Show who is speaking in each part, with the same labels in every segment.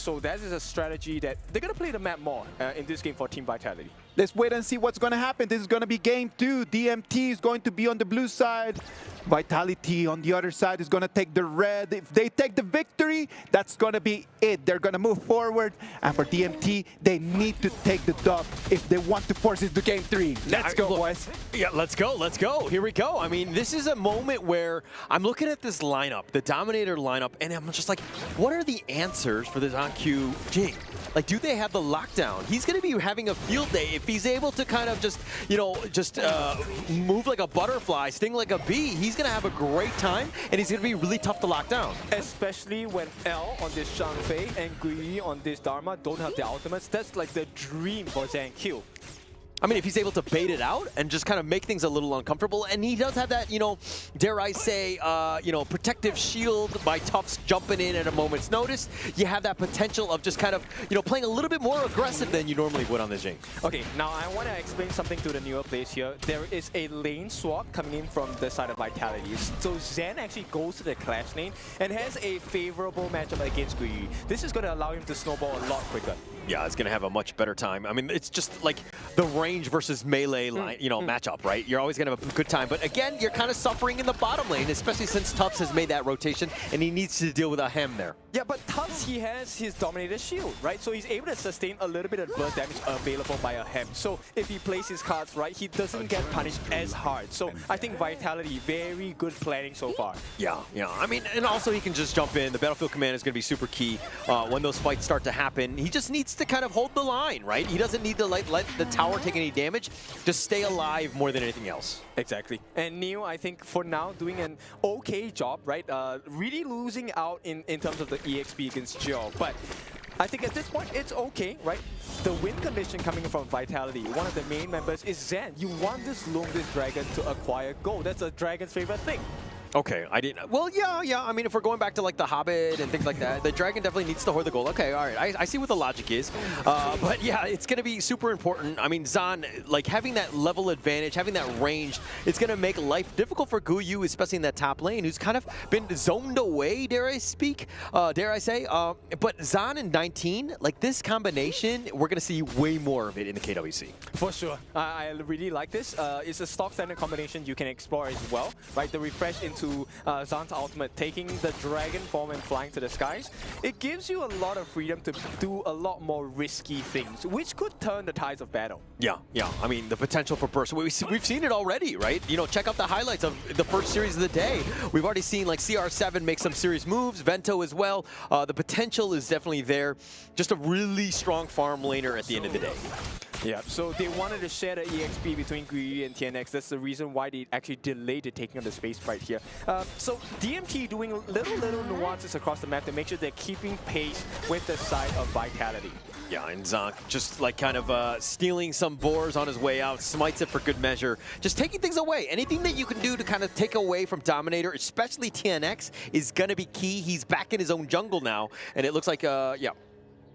Speaker 1: So that is a strategy that they're going to play the map more in this game for Team Vitality.
Speaker 2: Let's wait and see what's going to happen. This is going to be game 2. DMT is going to be on the blue side. Vitality on the other side is going to take the red. If they take the victory, that's going to be it. They're going to move forward. And for DMT, they need to take the dub if they want to force it to game 3. Let's go, boys.
Speaker 3: Yeah, let's go. Let's go. Here we go. I mean, this is a moment where I'm looking at this lineup, the Dominator lineup, and I'm just like, what are the answers for this on-Q Jing? Like, do they have the lockdown? He's going to be having a field day if he's able to kind of just, you know, move like a butterfly, sting like a bee. He's going to have a great time, and he's going to be really tough to lock down.
Speaker 1: Especially when L on this Shang Fei and Gui on this Dharma don't have the ultimates. That's like the dream for ZanQ.
Speaker 3: I mean, if he's able to bait it out and just kind of make things a little uncomfortable, and he does have that, you know, dare I say, you know, protective shield by Tufts jumping in at a moment's notice, you have that potential of just kind of, you know, playing a little bit more aggressive than you normally would on the Jing.
Speaker 1: Okay, now I want to explain something to the newer players here. There is a lane swap coming in from the side of Vitality. So Zen actually goes to the Clash lane and has a favorable matchup against Gui. This is going to allow him to snowball a lot quicker.
Speaker 3: Yeah, it's going to have a much better time. I mean, it's just like the range versus melee line, you know, matchup, right? You're always going to have a good time. But again, you're kind of suffering in the bottom lane, especially since Tufts has made that rotation and he needs to deal with a hem there.
Speaker 1: Yeah, but Tufts, he has his Dominator shield, right? So he's able to sustain a little bit of burst damage available by a hem. So if he plays his cards right, he doesn't get punished as hard. So I think Vitality, very good planning so far.
Speaker 3: Yeah. I mean, and also he can just jump in. The battlefield command is going to be super key when those fights start to happen. He just needs to kind of hold the line, right? He doesn't need to let the tower take any damage. Just stay alive more than anything else.
Speaker 1: Exactly. And Neo, I think for now, doing an okay job, right? Really losing out in terms of the EXP against Joe. But I think at this point, it's okay, right? The win condition coming from Vitality, one of the main members is Zen. You want this this dragon to acquire gold. That's a dragon's favorite thing.
Speaker 3: Okay, I didn't. Well, yeah. I mean, if we're going back to like the Hobbit and things like that, the dragon definitely needs to hoard the gold. Okay, all right. I see what the logic is. But yeah, it's going to be super important. I mean, Zan, like having that level advantage, having that range, it's going to make life difficult for Guyu, especially in that top lane, who's kind of been zoned away, dare I say. But Zan and 19, like this combination, we're going to see way more of it in the KWC.
Speaker 1: For sure. I really like this. It's a stock standard combination you can explore as well, right? The refresh into Zan's ultimate, taking the dragon form and flying to the skies. It gives you a lot of freedom to do a lot more risky things, which could turn the tides of battle. Yeah.
Speaker 3: I mean, the potential for burst. We've seen it already, right? You know, check out the highlights of the first series of the day. We've already seen like CR7 make some serious moves, Vento as well. The potential is definitely there. Just a really strong farm laner at the end of the day.
Speaker 1: Yeah, so they wanted to share the EXP between Gui and TNX. That's the reason why they actually delayed the taking of the space right here. So DMT doing little nuances across the map to make sure they're keeping pace with the side of Vitality.
Speaker 3: Yeah, and Zonk just like kind of stealing some boars on his way out, smites it for good measure. Just taking things away. Anything that you can do to kind of take away from Dominator, especially TNX, is going to be key. He's back in his own jungle now, and it looks like, yeah.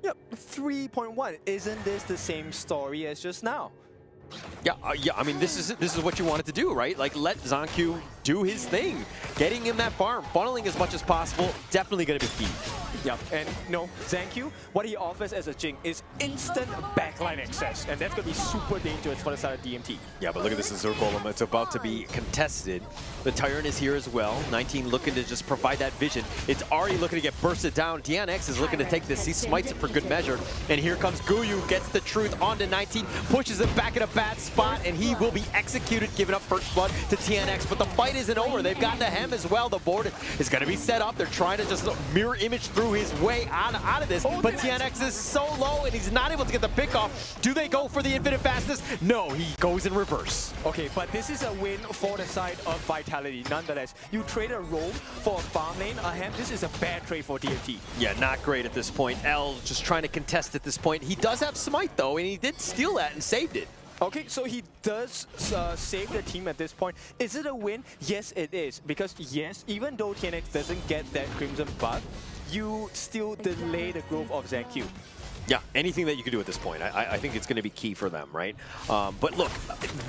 Speaker 1: Yep, 3.1. Isn't this the same story as just now?
Speaker 3: Yeah, I mean, this is what you wanted to do, right? Like, let ZanQ do his thing. Getting in that farm, funneling as much as possible, definitely going to be key.
Speaker 1: Yeah, and no, ZanQ, what he offers as a Jing is instant backline access, and that's going to be super dangerous for the side of DMT.
Speaker 3: Yeah, but look at this Azure Golem. It's about to be contested. The Tyrant is here as well. 19 looking to just provide that vision. It's already looking to get bursted down. DNX is looking to take this. He smites it for good measure. And here comes Guyu, gets the truth onto 19, pushes it back in a bad spot, and he will be executed, giving up first blood to TNX. But the fight isn't over. They've got the hem as well. The board is going to be set up. They're trying to just mirror image through his way out of this. But TNX is so low, and he's not able to get the pick off. Do they go for the infinite fastness? No, he goes in reverse.
Speaker 1: Okay, but this is a win for the side of Vitality. Nonetheless, you trade a roam for a farm lane. This is a bad trade for DMT.
Speaker 3: Yeah, not great at this point. L just trying to contest at this point. He does have Smite, though, and he did steal that and saved it.
Speaker 1: Okay, so he does save the team at this point. Is it a win? Yes, it is. Because yes, even though TNX doesn't get that Crimson buff, you still delay the growth of ZanQ.
Speaker 3: Yeah, anything that you can do at this point. I think it's going to be key for them, right? But look,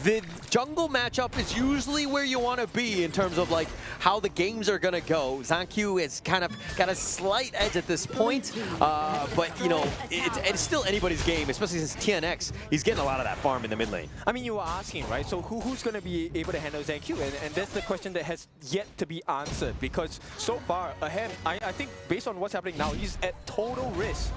Speaker 3: the jungle matchup is usually where you want to be in terms of like how the games are going to go. ZonQ has kind of got a slight edge at this point, but you know, it's still anybody's game, especially since TNX, he's getting a lot of that farm in the mid lane.
Speaker 1: I mean, you were asking, right? So who's going to be able to handle ZonQ? And that's the question that has yet to be answered, because so far ahead, I think based on what's happening now, he's at total risk.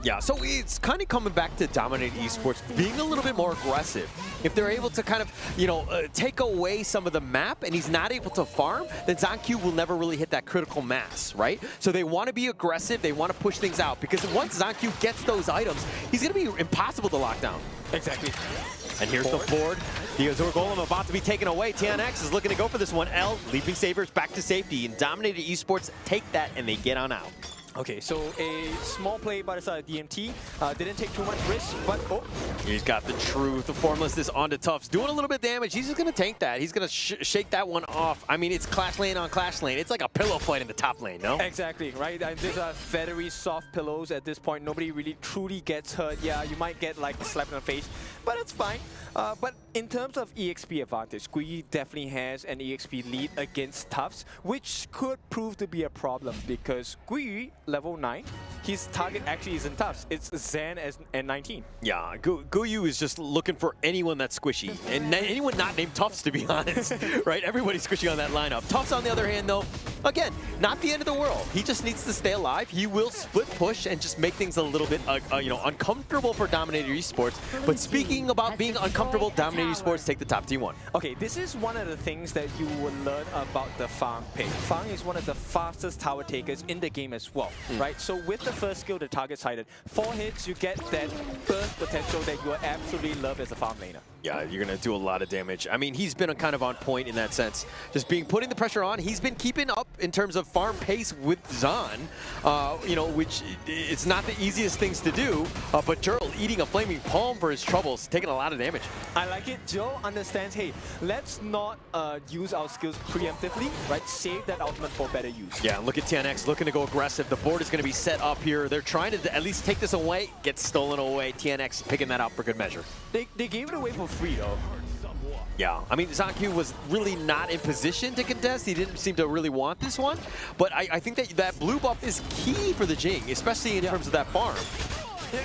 Speaker 3: Yeah, so it's kind of coming back to Dominator Esports being a little bit more aggressive. If they're able to kind of, you know, take away some of the map and he's not able to farm, then ZonQ will never really hit that critical mass, right? So they want to be aggressive, they want to push things out, because once ZonQ gets those items, he's going to be impossible to lock down.
Speaker 1: Exactly.
Speaker 3: And here's the board. The Azure Golem about to be taken away. TNX is looking to go for this one. L, Leaping Sabers back to safety, and Dominator Esports take that and they get on out.
Speaker 1: Okay, so a small play by the side of DMT. Didn't take too much risk, but oh.
Speaker 3: He's got the truth. The Formlessness onto Tufts. Doing a little bit of damage. He's just going to tank that. He's going to shake that one off. I mean, it's Clash Lane on Clash Lane. It's like a pillow fight in the top lane, no?
Speaker 1: Exactly, right? And these are very soft pillows at this point. Nobody really truly gets hurt. Yeah, you might get like a slap in the face, but it's fine. But in terms of EXP advantage, Gui definitely has an EXP lead against Tufts, which could prove to be a problem because Gui, level 9, his target actually isn't Tufts. It's Zen and 19.
Speaker 3: Yeah, Guyu is just looking for anyone that's squishy, and anyone not named Tufts, to be honest, right? Everybody's squishy on that lineup. Tufts, on the other hand, though, again, not the end of the world. He just needs to stay alive. He will split push and just make things a little bit, you know, uncomfortable for Dominator Esports. But speaking about being uncomfortable, Dominator Esports take the top T1.
Speaker 1: Okay, this is one of the things that you will learn about the Fang pick. Fang is one of the fastest tower takers in the game as well, right? So with the first skill, the target sighted, 4 hits, you get that burst potential that you absolutely love as a farm laner.
Speaker 3: Yeah, you're going to do a lot of damage. I mean, he's been kind of on point in that sense. Just putting the pressure on. He's been keeping up in terms of farm pace with Zon, you know, which it's not the easiest things to do. But Gerald eating a flaming palm for his troubles, taking a lot of damage.
Speaker 1: I like it. Joe understands, hey, let's not use our skills preemptively, right? Save that ultimate for better use.
Speaker 3: Yeah, look at TNX looking to go aggressive. The board is going to be set up here. They're trying to at least take this away. Gets stolen away. TNX picking that up for good measure.
Speaker 1: They gave it away for free, though.
Speaker 3: Yeah, I mean, ZonQ was really not in position to contest. He didn't seem to really want this one. But I think that blue buff is key for the Jing, especially in terms of that farm.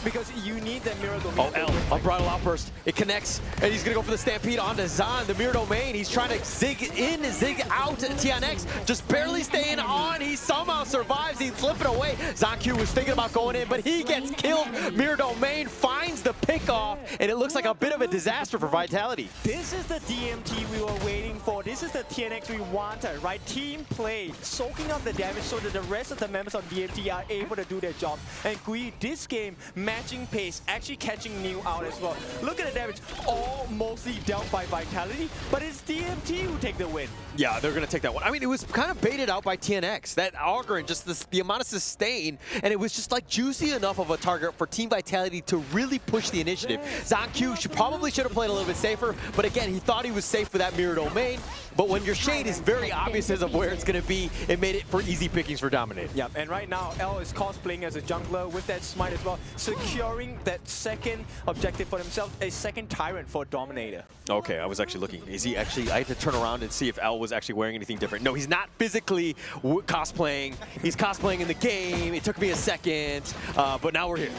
Speaker 1: Because you need that mirror domain.
Speaker 3: Oh, L, Unbridled Outburst. It connects, and he's going to go for the Stampede onto Zon, the mirror domain. He's trying to zig in, zig out. TNX just barely staying on. He somehow survives. He's slipping away. ZonQ was thinking about going in, but he gets killed. Mirror domain finds the pick off, and it looks like a bit of a disaster for Vitality.
Speaker 1: This is the DMT we were waiting for. This is the TNX we wanted, right? Team play, soaking up the damage so that the rest of the members on DMT are able to do their job. And Gui, this game, matching pace, actually catching Neil out as well. Look at the damage, all mostly dealt by Vitality, but it's DMT who take the win.
Speaker 3: Yeah, they're going to take that one. I mean, it was kind of baited out by TNX. That Augur and just the amount of sustain, and it was just like juicy enough of a target for Team Vitality to really push the initiative. ZonQ probably should have played a little bit safer, but again, he thought he was safe with that mirror domain. But when your shade is very obvious as of where it's going to be, it made it for easy pickings for Dominator.
Speaker 1: Yeah, and right now, L is cosplaying as a jungler with that smite as well, securing that second objective for himself, a second Tyrant for Dominator.
Speaker 3: Okay, I was actually looking. Is he actually, I had to turn around and see if L was actually wearing anything different. No, he's not physically cosplaying. He's cosplaying in the game. It took me a second, but now we're here.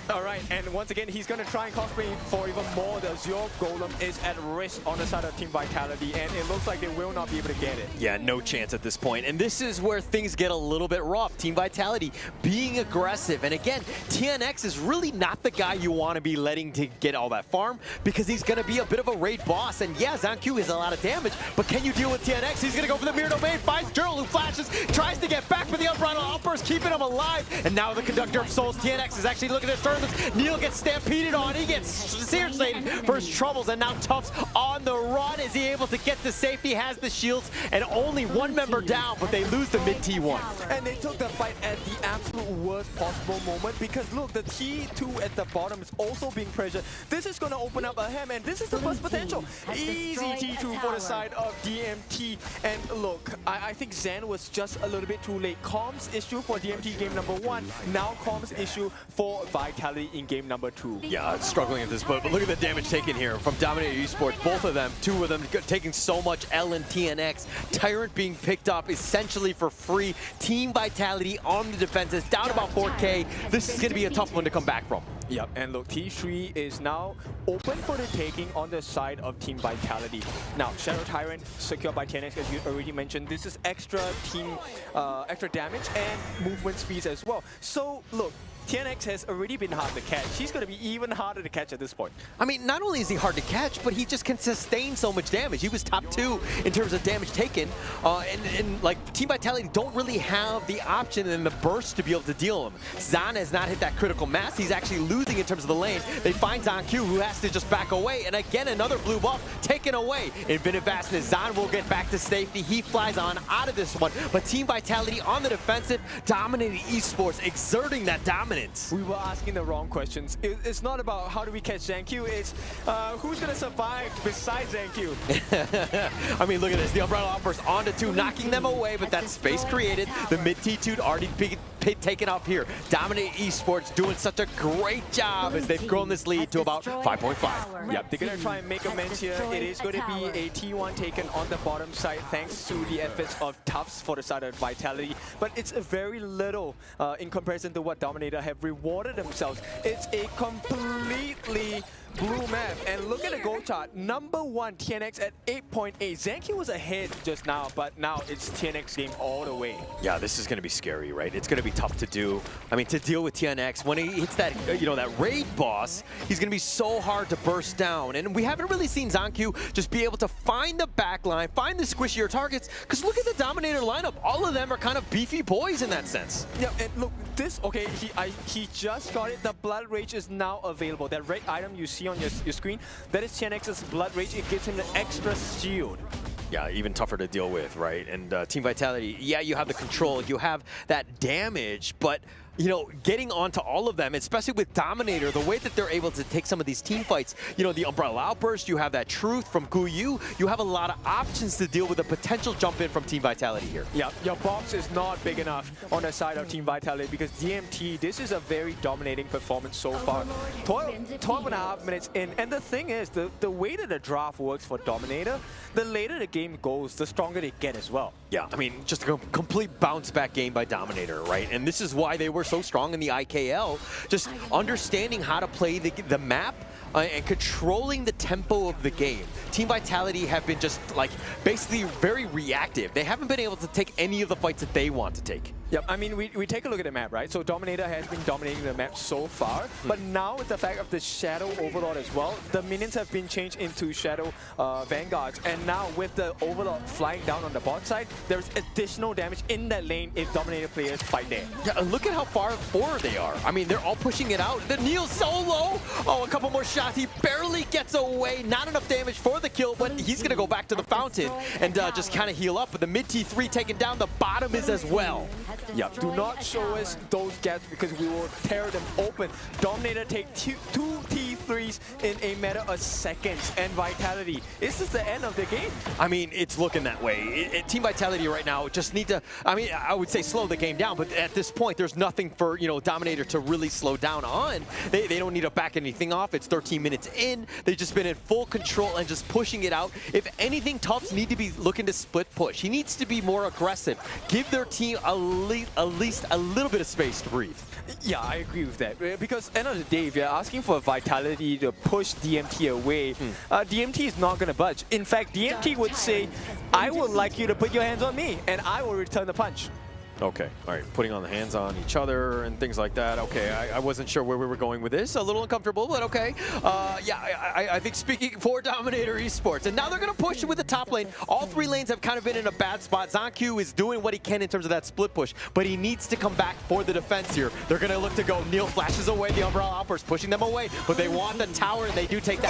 Speaker 1: All right, and once again, he's going to try and cosplay for even more. The Azure Golem is at risk on the side of Team Vitality, and it looks like they will not be able to get it.
Speaker 3: Yeah, no chance at this point. And this is where things get a little bit rough. Team Vitality being aggressive. And again, TNX is really not the guy you want to be letting to get all that farm because he's going to be a bit of a raid boss. And yeah, ZonQ is a lot of damage, but can you deal with TNX? He's going to go for the mirror domain, finds Gerald who flashes, tries to get back for the Unbridled Outburst, keeping him alive. And now the Conductor of Souls, TNX, is actually looking to turn this. Neil gets stampeded on. He gets sear slated for his troubles. And now Tufts on the run. Is he able to get to safety? Has the shields and only one member down, but they lose the mid T1.
Speaker 1: And they took the fight at the absolute worst possible moment because look, the T2 at the bottom is also being pressured. This is going to open up a ham, and this is the first potential. Easy T2 for the side of DMT. And look, I think Zan was just a little bit too late. Comms issue for DMT game number 1, now comms issue for Vitality in game number 2.
Speaker 3: Yeah, struggling at this point, but look at the damage taken here from Dominator Esports. Both of them, two of them taking so much L and TNX. Tyrant being picked up essentially for free. Team Vitality on the defenses, down about 4K. This is going to be a tough one to come back from.
Speaker 1: Yep, and look, T3 is now open for the taking on the side of Team Vitality. Now, Shadow Tyrant secured by TNX, as you already mentioned. This is extra damage and movement speeds as well. So, look, TNX has already been hard to catch. He's going to be even harder to catch at this point.
Speaker 3: I mean, not only is he hard to catch, but he just can sustain so much damage. He was top 2 in terms of damage taken. And like, Team Vitality don't really have the option and the burst to be able to deal him. Zan has not hit that critical mass. He's actually losing in terms of the lane. They find ZonQ, who has to just back away. And again, another blue buff taken away. Infinite Vastness, Zan will get back to safety. He flies on out of this one. But Team Vitality on the defensive, Dominator Esports exerting that dominance.
Speaker 1: We were asking the wrong questions. It's not about how do we catch ZonQ, it's who's going to survive besides ZonQ.
Speaker 3: I mean, look at this. The Umbrella Outburst onto 2, knocking them away, but that space created. The mid T2 already taken off here. Dominator Esports doing such a great job as they've grown this lead to about 5.5.
Speaker 1: Yep, they're going to try and make amends here. It is going to be a T1 taken on the bottom side thanks to the efforts of Tufts for the side of Vitality. But it's a very little in comparison to what Dominator have rewarded themselves. It's a completely blue map. And look at the goal chart. Number 1, TNX at 8.8. ZonQ was ahead just now, but now it's TNX game all the way.
Speaker 3: Yeah, this is going to be scary, right? It's going to be tough to do. I mean, to deal with TNX, when he hits that, that raid boss, he's going to be so hard to burst down. And we haven't really seen ZonQ just be able to find the backline, find the squishier targets, because look at the Dominator lineup. All of them are kind of beefy boys in that sense.
Speaker 1: Yeah, and look, this, okay, he just got it. The Blood Rage is now available. That red item you see on your screen, that is TNX's Blood Rage. It gives him the extra shield.
Speaker 3: Yeah, even tougher to deal with, right? And Team Vitality, yeah, you have the control, you have that damage, but getting onto all of them, especially with Dominator, the way that they're able to take some of these team fights, the Umbrella Outburst, you have that Truth from Guyu, you have a lot of options to deal with a potential jump in from Team Vitality here.
Speaker 1: Yeah, your box is not big enough on the side of Team Vitality because DMT, this is a very dominating performance so far. 12.5 minutes in, and the thing is, the way that the draft works for Dominator, the later the game goes, the stronger they get as well.
Speaker 3: Yeah, I mean, just a complete bounce-back game by Dominator, right? And this is why they were so strong in the IKL, just understanding how to play the map and controlling the tempo of the game. Team Vitality have been just like basically very reactive. They haven't been able to take any of the fights that they want to take.
Speaker 1: Yep, I mean, we take a look at the map, right? So Dominator has been dominating the map so far, but now with the fact of the Shadow Overlord as well, the minions have been changed into Shadow Vanguards, and now with the Overlord flying down on the bot side, there's additional damage in that lane if Dominator players fight there.
Speaker 3: Yeah, and look at how far forward they are. I mean, they're all pushing it out. The Neil's so low. Oh, a couple more shots. He barely gets away. Not enough damage for the kill, but he's going to go back to the fountain and just kind of heal up. But the mid T3 taken down, the bottom is as well.
Speaker 1: Yeah, do not show us those gaps because we will tear them open. Dominator take two T3s in a matter of seconds, and Vitality, is this the end of the game?
Speaker 3: I mean, it's looking that way. Team Vitality right now just need to, I mean, I would say slow the game down, but at this point, there's nothing for, Dominator to really slow down on. They don't need to back anything off. It's 13 minutes in. They've just been in full control and just pushing it out. If anything, Tufts need to be looking to split push. He needs to be more aggressive. Give their team at least a little bit of space to breathe.
Speaker 1: Yeah, I agree with that. Because end of the day, if you're asking for Vitality to push DMT away, DMT is not going to budge. In fact, DMT would say, I would like you to put your hands on me, and I will return the punch.
Speaker 3: Okay, all right, putting on the hands on each other and things like that. Okay, I wasn't sure where we were going with this. A little uncomfortable, but okay. Yeah, I think speaking for Dominator Esports, and now they're going to push with the top lane. All three lanes have kind of been in a bad spot. ZonQ is doing what he can in terms of that split push, but he needs to come back for the defense here. They're going to look to go. Neil flashes away the Umbrella Outburst, pushing them away, but they want the tower, and they do take that.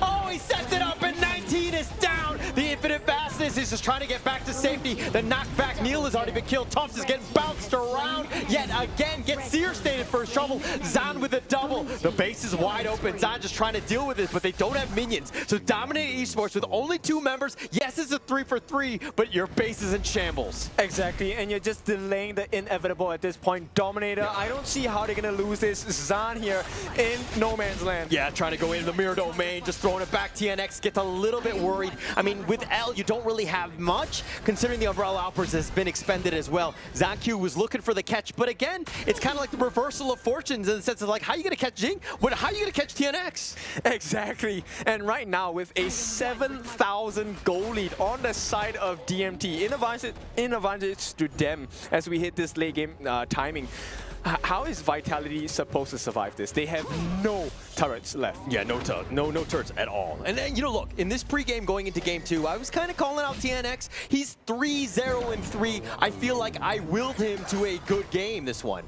Speaker 3: Oh, he sets it up, and 19 is down. The infinite fastness is just trying to get back to safety. The knockback, Neil has already been killed. Tufts is getting bounced around yet again. Gets Seer stated for his trouble. Zan with a double. The base is wide open. Zan just trying to deal with it, but they don't have minions. So Dominator Esports with only 2 members. Yes, it's a 3-for-3, but your base is in shambles.
Speaker 1: Exactly, and you're just delaying the inevitable at this point. Dominator, I don't see how they're going to lose this. Zan here in no man's land.
Speaker 3: Yeah, trying to go into the mirror domain, just throwing it back. TNX gets a little bit worried. I mean, with L, you don't really have much, considering the Umbrella Outburst has been expended as well. ZonQ was looking for the catch, but again, it's kind of like the reversal of fortunes in the sense of like, how are you going to catch Jing? How are you going to catch TNX?
Speaker 1: Exactly, and right now with a 7,000 goal lead on the side of DMT, in advantage to them as we hit this late game timing. How is Vitality supposed to survive this? They have no turrets left.
Speaker 3: Yeah, no turrets at all. And then, you know, look, in this pregame going into game 2, I was kind of calling out TNX. He's 3-0-3. I feel like I willed him to a good game this one.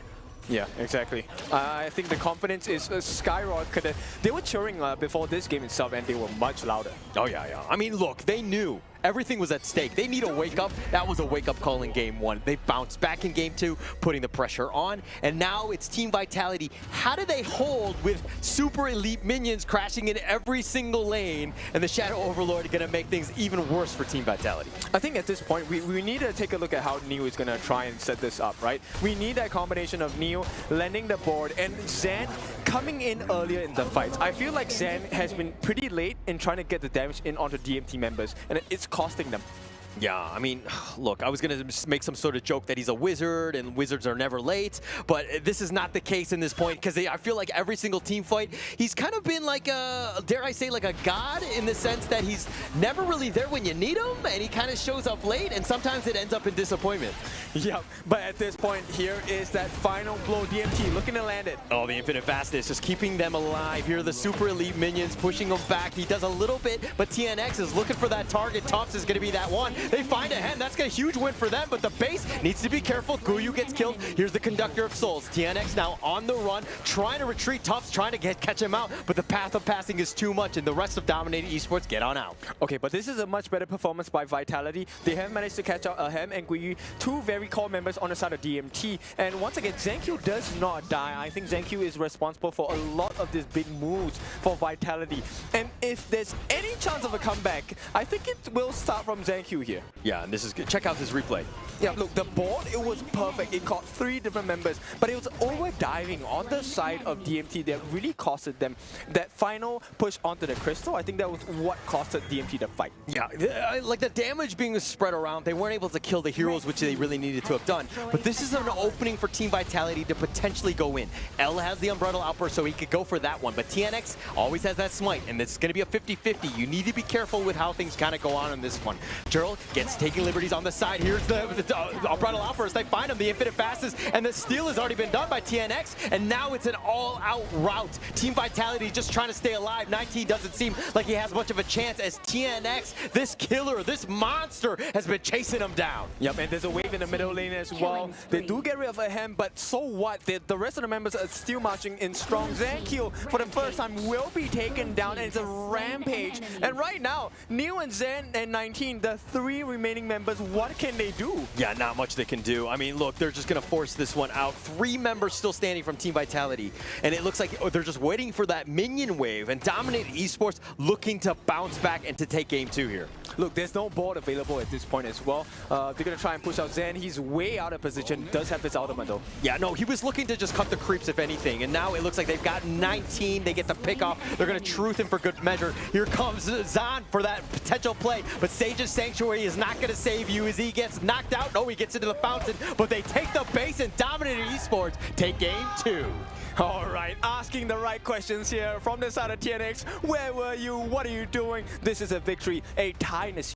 Speaker 1: Yeah, exactly. I think the confidence is skyrocketed. They were cheering before this game itself, and they were much louder.
Speaker 3: Oh, yeah. I mean, look, they knew everything was at stake. They need a wake-up. That was a wake-up call in game 1. They bounced back in game 2, putting the pressure on, and now it's Team Vitality. How do they hold with super elite minions crashing in every single lane, and the Shadow Overlord are going to make things even worse for Team Vitality?
Speaker 1: I think at this point, we need to take a look at how Neo is going to try and set this up, right? We need that combination of Neo landing the board and Zan coming in earlier in the fights. I feel like Zan has been pretty late in trying to get the damage in onto DMT members, and it's costing them.
Speaker 3: Yeah, I mean, look, I was going to make some sort of joke that he's a wizard and wizards are never late, but this is not the case in this point because I feel like every single team fight, he's kind of been like a, dare I say, like a god in the sense that he's never really there when you need him, and he kind of shows up late, and sometimes it ends up in disappointment.
Speaker 1: Yep, but at this point, here is that final blow. DMT looking to land it.
Speaker 3: Oh, the infinite fastness, just keeping them alive. Here are the super elite minions pushing them back. He does a little bit, but TNX is looking for that target. Tufts is going to be that one. They find a hen. That's a huge win for them, but the base needs to be careful. Guyu gets killed. Here's the Conductor of Souls. TNX now on the run, trying to retreat. Tufts trying to catch him out, but the path of passing is too much, and the rest of Dominator Esports get on out.
Speaker 1: Okay, but this is a much better performance by Vitality. They have managed to catch out Ahem and Guyu, 2 very core members on the side of DMT. And once again, ZonQ does not die. I think ZonQ is responsible for a lot of these big moves for Vitality. And if there's any chance of a comeback, I think it will start from ZonQ here.
Speaker 3: Yeah, and this is good. Check out this replay.
Speaker 1: Yeah, look, the board, it was perfect. It caught 3 different members, but it was over-diving on the side of DMT that really costed them. That final push onto the crystal, I think that was what costed DMT the fight.
Speaker 3: Yeah, like the damage being spread around, they weren't able to kill the heroes, which they really needed to have done. But this is an opening for Team Vitality to potentially go in. L has the Umbrella Outburst, so he could go for that one. But TNX always has that smite, and it's going to be a 50-50. You need to be careful with how things kind of go on in this one. Gerald gets taking liberties on the side. Here's the Umbrella Outburst. They find him, the infinite fastest, and the steal has already been done by TNX, and now it's an all-out rout. Team Vitality just trying to stay alive. 19 doesn't seem like he has much of a chance as TNX, this killer, this monster, has been chasing him down.
Speaker 1: Yep, and there's a wave in the middle lane as well. They do get rid of Ahem, but so what? The rest of the members are still marching in strong. ZonQ, for the first time, will be taken down, and it's a rampage. And right now, Neo and Zen and 19, the 3 remaining members, what can they do?
Speaker 3: Yeah, not much they can do. I mean, look, they're just going to force this one out. 3 members still standing from Team Vitality, and it looks like they're just waiting for that minion wave, and Dominator Esports looking to bounce back and to take game 2 here.
Speaker 1: Look, there's no board available at this point as well. They're going to try and push out Zen. He's way out of position, does have his ultimate though.
Speaker 3: Yeah, no, he was looking to just cut the creeps if anything, and now it looks like they've got 19. They get the pick off. They're going to truth him for good measure. Here comes Zan for that potential play, but Sage's Sanctuary is not going to save you as he gets knocked out. No, he gets into the fountain, but they take the base, and Dominator Esports take game 2.
Speaker 1: All right, asking the right questions here from the side of TNX. Where were you? What are you doing? This is a victory, a tie in a